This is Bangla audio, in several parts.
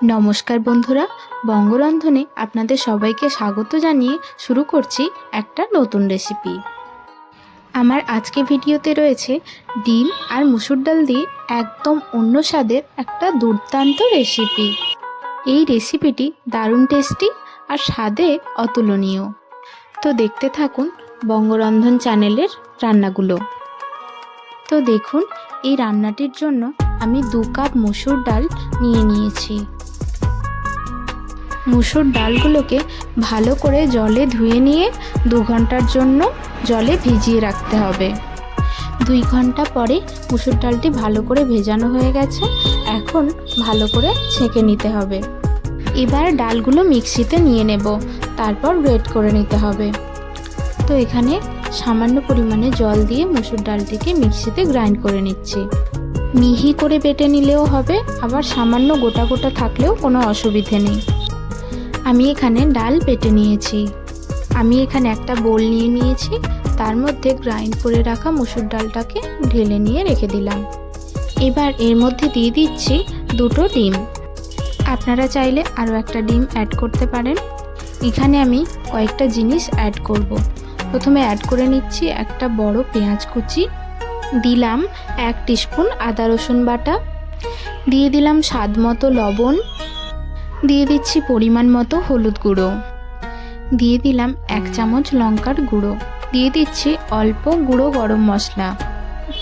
নমস্কার বন্ধুরা, বঙ্গরন্ধনে আপনাদের সবাইকে স্বাগত জানিয়ে শুরু করছি একটা নতুন রেসিপি। আমার আজকে ভিডিওতে রয়েছে ডিম আর মুসুর ডাল দিয়ে একদম অন্য স্বাদের একটা দুর্দান্ত রেসিপি। এই রেসিপিটি দারুণ টেস্টি আর স্বাদে অতুলনীয়। তো দেখতে থাকুন বঙ্গরন্ধন চ্যানেলের রান্নাগুলো। তো দেখুন, এই রান্নাটির জন্য আমি 2 কাপ মুসুর ডাল নিয়েছি। মুসুর ডালগুলোকে ভালো করে জলে ধুয়ে নিয়ে 2 ঘন্টার জন্য জলে ভিজিয়ে রাখতে হবে। 2 ঘন্টা পরে মুসুর ডালটি ভালো করে ভেজানো হয়ে গেছে। এখন ভালো করে ছেঁকে নিতে হবে। এবার ডালগুলো মিক্সিতে নিয়ে নেব, তারপর গ্রেট করে নিতে হবে। তো এখানে সামান্য পরিমাণে জল দিয়ে মুসুর ডালটিকে মিক্সিতে গ্রাইন্ড করে নিচ্ছি। মিহি করে বেটে নিলেও হবে, আবার সামান্য গোটা গোটা থাকলেও কোনো অসুবিধে নেই। আমি এখানে ডাল বেটে নিয়েছি। আমি এখানে একটা বোল নিয়েছি, তার মধ্যে গ্রাইন্ড করে রাখা মুসুর ডালটাকে ঢেলে নিয়ে রেখে দিলাম। এবার এর মধ্যে দিয়ে দিচ্ছি 2টো ডিম। আপনারা চাইলে আরও একটা ডিম অ্যাড করতে পারেন। এখানে আমি কয়েকটা জিনিস অ্যাড করব। প্রথমে অ্যাড করে নিচ্ছি একটা বড় পেঁয়াজ কুচি, দিলাম 1 টিস্পুন আদা রসুন বাটা, দিয়ে দিলাম স্বাদ মতো লবণ, দিয়ে দিচ্ছি পরিমাণ মতো হলুদ গুঁড়ো, দিয়ে দিলাম 1 চামচ লঙ্কার গুঁড়ো, দিয়ে দিচ্ছি অল্প গুঁড়ো গরম মশলা।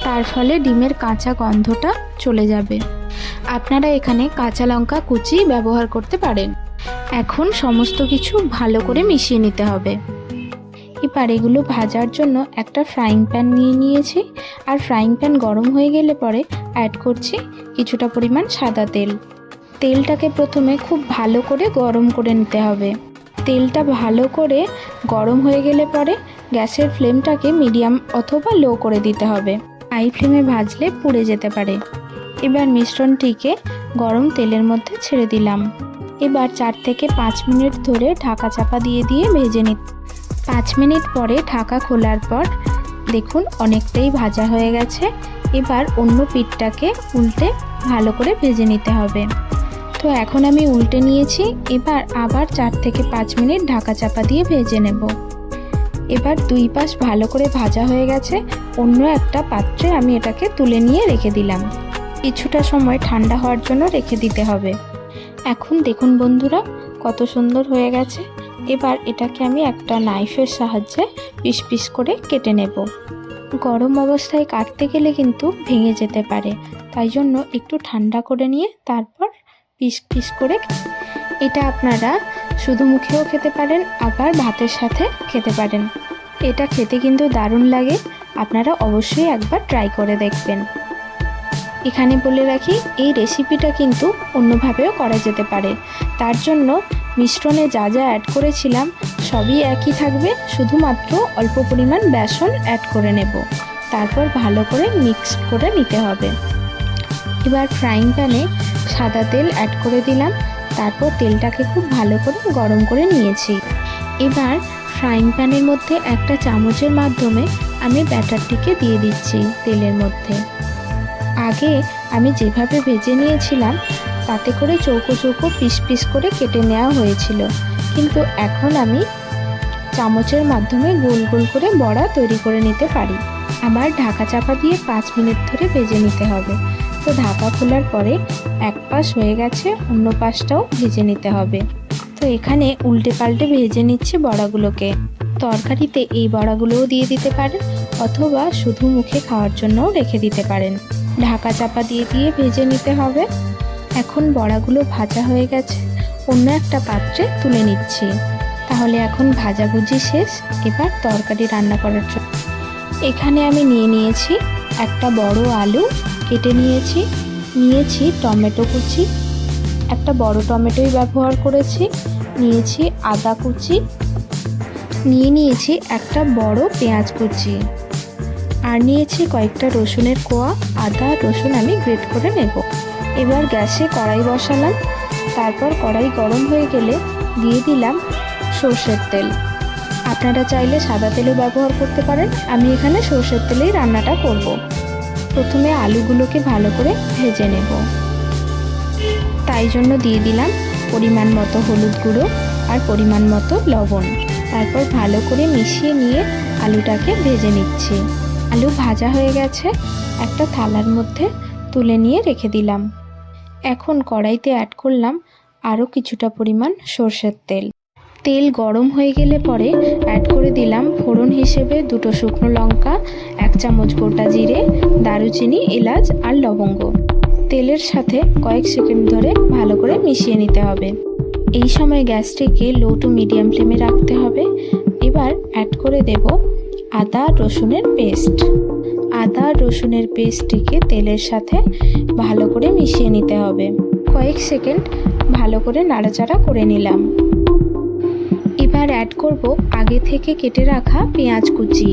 তার ফলে ডিমের কাঁচা গন্ধটা চলে যাবে। আপনারা এখানে কাঁচা লঙ্কা কুচি ব্যবহার করতে পারেন। এখন সমস্ত কিছু ভালো করে মিশিয়ে নিতে হবে। এবার এগুলো ভাজার জন্য একটা ফ্রাইং প্যান নিয়েছি, আর ফ্রাইং প্যান গরম হয়ে গেলে পরে অ্যাড করছি কিছুটা পরিমাণ সাদা তেল। তেলটাকে প্রথমে খুব ভালো করে গরম করে নিতে হবে। তেলটা ভালো করে গরম হয়ে গেলে পরে গ্যাসের ফ্লেমটাকে মিডিয়াম অথবা লো করে দিতে হবে। হাই ফ্লেমে ভাজলে পুড়ে যেতে পারে। এবার মিশ্রণটিকে গরম তেলের মধ্যে ছেড়ে দিলাম। এবার 4 থেকে 5 মিনিট ধরে ঢাকা চাপা দিয়ে ভেজে নিতে। 5 মিনিট পরে ঢাকা খোলার পর দেখুন অনেকটাই ভাজা হয়ে গেছে। এবার অন্য পিঠটাকে উল্টে ভালো করে ভেজে নিতে হবে। তো এখন আমি উল্টে নিয়েছি। এবার আবার 4 থেকে 5 মিনিট ঢাকা চাপা দিয়ে ভেজে নেব। এবার 2 পাশ ভালো করে ভাজা হয়ে গেছে। অন্য একটা পাত্রে আমি এটাকে তুলে নিয়ে রেখে দিলাম। কিছুটা সময় ঠান্ডা হওয়ার জন্য রেখে দিতে হবে। এখন দেখুন বন্ধুরা, কত সুন্দর হয়ে গেছে। এবার এটাকে আমি একটা নাইফের সাহায্যে পিস পিস করে কেটে নেব। গরম অবস্থায় কাটতে গেলে কিন্তু ভেঙে যেতে পারে, তাই জন্য একটু ঠান্ডা করে নিয়ে তারপর পিস পিস করে। এটা আপনারা শুধু মুখেও খেতে পারেন, আবার ভাতের সাথে খেতে পারেন। এটা খেতে কিন্তু দারুণ লাগে। আপনারা অবশ্যই একবার ট্রাই করে দেখবেন। এখানে বলে রাখি, এই রেসিপিটা কিন্তু অন্যভাবেও করা যেতে পারে। তার জন্য মিশ্রণে যা যা অ্যাড করেছিলাম সবই একই থাকবে, শুধুমাত্র অল্প পরিমাণ বেসন অ্যাড করে নেব। তারপর ভালো করে মিক্স করে নিতে হবে। এবার ফ্রাইং প্যানে সাদা তেল অ্যাড করে দিলাম। তারপর তেলটাকে খুব ভালো করে গরম করে নিয়েছি। এবার ফ্রাইং প্যানের মধ্যে একটা চামচের মাধ্যমে আমি ব্যাটারটিকে দিয়ে দিচ্ছি তেলের মধ্যে। আগে আমি যেভাবে ভেজে নিয়েছিলাম তাতে করে চৌকো চৌকো পিস পিস করে কেটে নেওয়া হয়েছিল, কিন্তু এখন আমি চামচের মাধ্যমে গোল গোল করে বড়া তৈরি করে নিতে পারি। আবার ঢাকা চাপা দিয়ে 5 মিনিট ধরে ভেজে নিতে হবে। তো ঢাকা খোলার পরে এক পাশ হয়ে গেছে, অন্য পাশটাও ভেজে নিতে হবে। তো এখানে উল্টে পাল্টে ভেজে নিচ্ছি বড়াগুলোকে। তরকারিতে এই বড়াগুলোও দিয়ে দিতে পারেন, অথবা শুধু মুখে খাওয়ার জন্যও রেখে দিতে পারেন। ঢাকা চাপা দিয়ে ভেজে নিতে হবে। এখন বড়াগুলো ভাজা হয়ে গেছে, অন্য একটা পাত্রে তুলে নিচ্ছি। তাহলে এখন ভাজাভুজি শেষ। এবার তরকারি রান্না করার জন্য এখানে আমি নিয়েছি একটা বড় আলু কেটে নিয়েছি টমেটো কুচি, একটা বড় টমেটোই ব্যবহার করেছি, নিয়েছি আদা কুচি, নিয়েছি একটা বড় পেঁয়াজ কুচি, আর নিয়েছি কয়েকটা রসুনের কোয়া। আদা রসুন আমি গ্রেট করে নেব। এবার গ্যাসে কড়াই বসালাম। তারপর কড়াই গরম হয়ে গেলে দিয়ে দিলাম সর্ষের তেল। আপনারা চাইলে সাদা তেলও ব্যবহার করতে পারেন। আমি এখানে সর্ষের তেলেই রান্নাটা করব। প্রথমে আলুগুলোকে ভালো করে ভেজে নেব। তাই জন্য দিয়ে দিলাম পরিমাণ মতো হলুদ গুঁড়ো আর পরিমাণ মতো লবণ। তারপর ভালো করে মিশিয়ে নিয়ে আলুটাকে ভেজে নিচ্ছি। আলু ভাজা হয়ে গেছে, একটা থালার মধ্যে তুলে নিয়ে রেখে দিলাম। এখন কড়াইতে অ্যাড করলাম আরও কিছুটা পরিমাণ সর্ষের তেল। তেল গরম হয়ে গেলে পরে অ্যাড করে দিলাম ফোড়ন হিসেবে 2টো শুকনো লঙ্কা, 1 চামচ গোটা জিরে, দারুচিনি, এলাচ আর লবঙ্গ। তেলের সাথে কয়েক সেকেন্ড ধরে ভালো করে মিশিয়ে নিতে হবে। এই সময় গ্যাসটিকে লো টু মিডিয়াম ফ্লেমে রাখতে হবে। এবার অ্যাড করে দেব আদা রসুনের পেস্ট। আদা রসুনের পেস্টটিকে তেলের সাথে ভালো করে মিশিয়ে নিতে হবে। কয়েক সেকেন্ড ভালো করে নাড়াচাড়া করে নিলাম। এবার অ্যাড করব আগে থেকে কেটে রাখা পেঁয়াজ কুচি।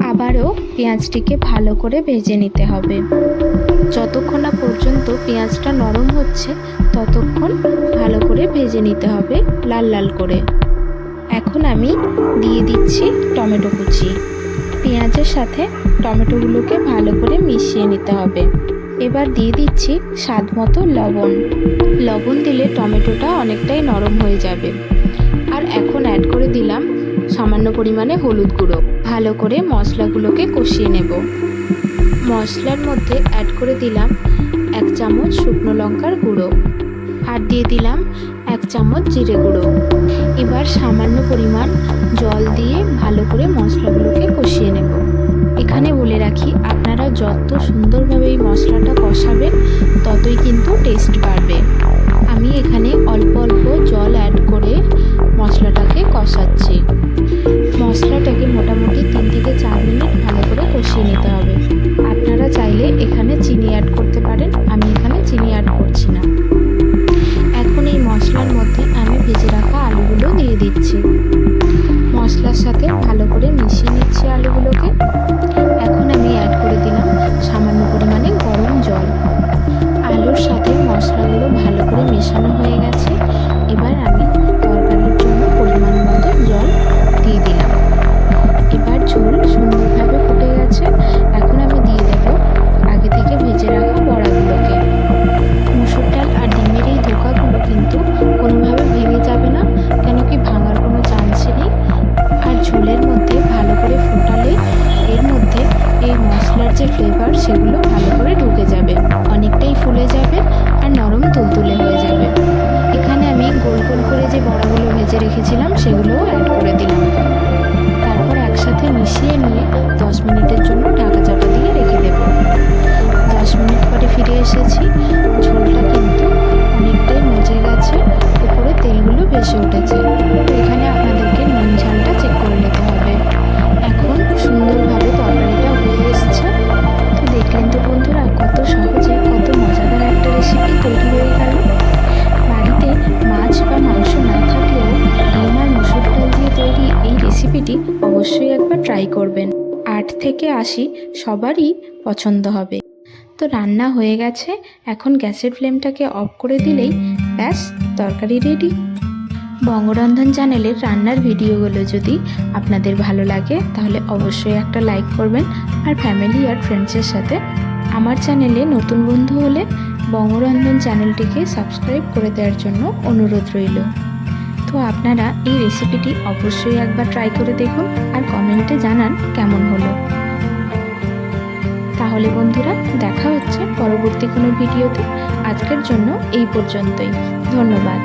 আবারও পেঁয়াজটিকে ভালো করে ভেজে নিতে হবে। যতক্ষণ না পর্যন্ত পেঁয়াজটা নরম হচ্ছে ততক্ষণ ভালো করে ভেজে নিতে হবে লাল লাল করে। এখন আমি দিয়ে দিচ্ছি টমেটো কুচি। পেঁয়াজের সাথে টমেটোগুলোকে ভালো করে মিশিয়ে নিতে হবে। এবার দিয়ে দিচ্ছি স্বাদ মতো লবণ। লবণ দিলে টমেটোটা অনেকটাই নরম হয়ে যাবে। আর এখন অ্যাড করে দিলাম সামান্য পরিমাণে হলুদ গুঁড়ো। ভালো করে মশলাগুলোকে কষিয়ে নেব। মশলার মধ্যে অ্যাড করে দিলাম 1 চামচ শুকনো লঙ্কার গুঁড়ো আর দিয়ে দিলাম 1 চামচ জিরে গুঁড়ো। এবার সামান্য পরিমাণ জল দিয়ে ভালো করে মশলাগুলোকে কষিয়ে নেব। এখানে বলে রাখি, আপনারা যত সুন্দরভাবে এই মশলাটা কষাবেন ততই কিন্তু টেস্ট বাড়বে। আমি এখানে অল্প অল্প জল অ্যাড করে মশলাটাকে কষাচ্ছি। মশলাটাকে মোটামুটি 3 থেকে 4 মিনিট ভালো করে কষিয়ে নিতে হবে। আপনারা চাইলে এখানে চিনি অ্যাড করতে পারেন, আমি এখানে চিনি অ্যাড করছি না। এখন এই মশলার মধ্যে আমি ভেজে রাখা আলুগুলো দিয়ে দিচ্ছি। মশলার সাথে ভালো করে মিশিয়ে নিচ্ছি আলুগুলোকে। এখন আমি অ্যাড করে দিলাম সামান্য পরিমাণে গরম জল। আলুর সাথে মশলাগুলো ভালো করে মেশানো হয়ে গেছে। এবার আমি তরকারির জন্য পরিমাণ মতো জল দিয়ে দিলাম। এবার ঝোল সুন্দরভাবে ফুটে গেছে। এখন আমি দিয়ে দেব আগে থেকে ভেজে রাখা বড়াগুলোকে। মুসুর ডাল আর ডিমের এই ধোকাগুলো কিন্তু কোনোভাবে ভেঙে যাবে না, কেন কি ভাঙার কোনো চান্সই নেই। আর ঝোলের মধ্যে ভালো করে ফোটালে এর মধ্যে এই মশলার যে ফ্লেভার সেগুলো ভালো করে ঢুকে যাবে, অনেকটাই ফুলে যাবে আর নরম তুলতুলে হয়ে যাবে। এখানে আমি গোল গোল করে যে বড়াগুলো ভেজে রেখেছিলাম সেগুলোও অ্যাড করে দিলাম। তারপর একসাথে মিশিয়ে নিয়ে 10 মিনিটের জন্য ঢাকা চাপা দিয়ে রেখে দেব। 10 মিনিট পরে ফিরে এসেছি। ঝোলটা কিন্তু অনেকটাই মজে গেছে, উপরে তেলগুলো ভেসে উঠেছে। তো এখানে আপনাদেরকে নুন ঝালটা চেক করে নিতে হবে। এখন সুন্দরভাবে তরকারিটা হয়ে এসছে। তো দেখলেন তো বন্ধুরা, কত সহজে কত মজাদার একটা রেসিপি তৈরি হয়ে গেল। বাড়িতে মাছ বা মাংস না থাকলেও ডিম আর মুসুর ডাল দিয়ে তৈরি এই রেসিপিটি অবশ্যই একবার ট্রাই করবেন। 8 থেকে 80 সবারই পছন্দ হবে। তো রান্না হয়ে গেছে। এখন গ্যাসের ফ্লেমটাকে অফ করে দিলেই ব্যাস, তরকারি রেডি। বঙ্গরন্ধন চ্যানেলের রান্নার ভিডিওগুলো যদি আপনাদের ভালো লাগে তাহলে অবশ্যই একটা লাইক করবেন। আর ফ্যামিলি আর ফ্রেন্ডসের সাথে আমার চ্যানেলে নতুন বন্ধু হলে বঙ্গরন্ধন চ্যানেলটিকে সাবস্ক্রাইব করে দেওয়ার জন্য অনুরোধ রইল। তো আপনারা এই রেসিপিটি অবশ্যই একবার ট্রাই করে দেখুন আর কমেন্টে জানান কেমন হলো। তাহলে বন্ধুরা, দেখা হচ্ছে পরবর্তী কোনো ভিডিওতে। আজকের জন্য এই পর্যন্তই। ধন্যবাদ।